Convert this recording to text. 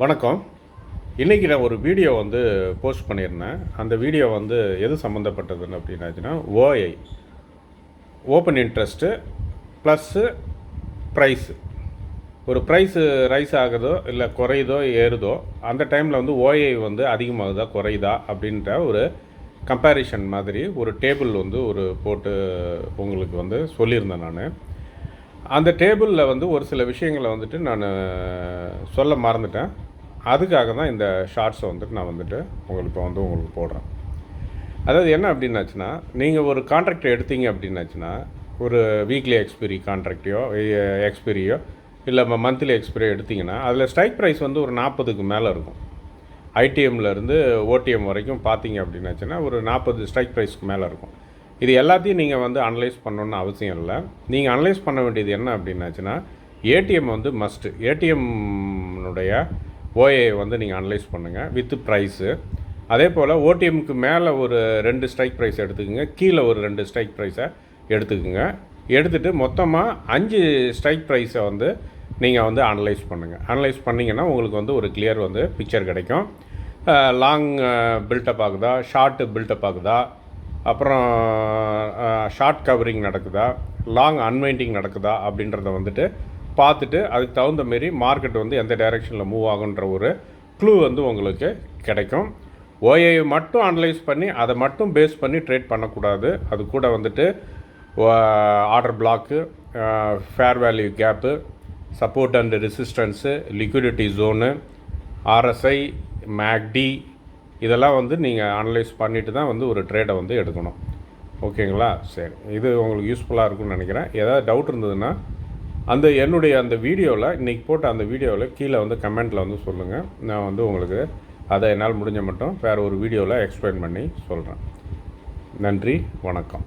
வணக்கம். இன்றைக்கி நான் ஒரு வீடியோ போஸ்ட் பண்ணியிருந்தேன். அந்த வீடியோ எது சம்மந்தப்பட்டதுன்னு அப்படின்னாச்சுன்னா, OI open interest plus price. ஒரு ப்ரைஸு ரைஸ் ஆகுதோ இல்லை குறையுதோ ஏறுதோ அந்த டைமில் ஓஐ அதிகமாகுதா குறையுதா அப்படின்ற ஒரு கம்பேரிஷன் மாதிரி ஒரு டேபிள் ஒரு போட்டு உங்களுக்கு சொல்லியிருந்தேன் நான். அந்த டேபிளில் ஒரு சில விஷயங்களை நான் சொல்ல மறந்துட்டேன். அதுக்காக தான் இந்த ஷார்ட்ஸை நான் உங்களுக்கு போடுறேன். அதாவது என்ன அப்படின்னாச்சுன்னா, நீங்கள் ஒரு கான்ட்ராக்ட் எடுத்தீங்க அப்படின்னாச்சுன்னா, ஒரு வீக்லி எக்ஸ்பீரியோ இல்லை மந்த்லி எக்ஸ்பீரியோ எடுத்திங்கன்னா அதில் ஸ்ட்ரைக் ப்ரைஸ் ஒரு 40க்கு மேலே இருக்கும். ஐடிஎம்லேருந்து ஓடிஎம் வரைக்கும் பார்த்தீங்க அப்படின்னாச்சுன்னா ஒரு 40 ஸ்ட்ரைக் ப்ரைஸ்க்கு மேலே இருக்கும். இது எல்லாத்தையும் நீங்கள் அனலைஸ் பண்ணணுன்னு அவசியம் இல்லை. நீங்கள் அனலைஸ் பண்ண வேண்டியது என்ன அப்படின்னாச்சுன்னா, ஏடிஎம் மஸ்ட்டு. ஏடிஎம்னுடைய ஓஏ நீங்கள் அனலைஸ் பண்ணுங்கள் வித் ப்ரைஸு. அதே போல் ஓடிஎம்க்கு மேலே ஒரு 2 ஸ்ட்ரைக் ப்ரைஸ் எடுத்துக்கோங்க, கீழே ஒரு 2 ஸ்ட்ரைக் ப்ரைஸை எடுத்துக்கோங்க. எடுத்துகிட்டு மொத்தமாக 5 ஸ்ட்ரைக் ப்ரைஸை நீங்கள் அனலைஸ் பண்ணுங்கள். அனலைஸ் பண்ணிங்கன்னா உங்களுக்கு ஒரு கிளியர் பிக்சர் கிடைக்கும். லாங் பில்டப் ஆகுதா, ஷார்ட்டு பில்டப் ஆகுதா, அப்புறம் ஷார்ட் கவரிங் நடக்குதா, லாங் அன்வைண்டிங் நடக்குதா அப்படின்றத பார்த்துட்டு அதுக்கு தகுந்த மாரி மார்க்கெட் எந்த டைரெக்ஷனில் மூவ் ஆகுன்ற ஒரு க்ளூ உங்களுக்கு கிடைக்கும். ஓஏ மட்டும் அனலைஸ் பண்ணி அதை மட்டும் பேஸ் பண்ணி ட்ரேட் பண்ணக்கூடாது. அது கூட order block, fair value gap, support and resistance, liquidity zone, RSI, MACD இதெல்லாம் நீங்கள் அனலைஸ் பண்ணிவிட்டு தான் ஒரு ட்ரேடை எடுக்கணும். ஓகேங்களா? சரி, இது உங்களுக்கு யூஸ்ஃபுல்லாக இருக்கும்னு நினைக்கிறேன். ஏதாவது டவுட் இருந்ததுன்னா என்னுடைய அந்த வீடியோவில், இன்றைக்கி போட்ட அந்த வீடியோவில் கீழே கமெண்ட்டில் சொல்லுங்கள். நான் உங்களுக்கு அதை என்னால் முடிஞ்ச மட்டும் வேறு ஒரு வீடியோவில் எக்ஸ்பிளைன் பண்ணி சொல்கிறேன். நன்றி, வணக்கம்.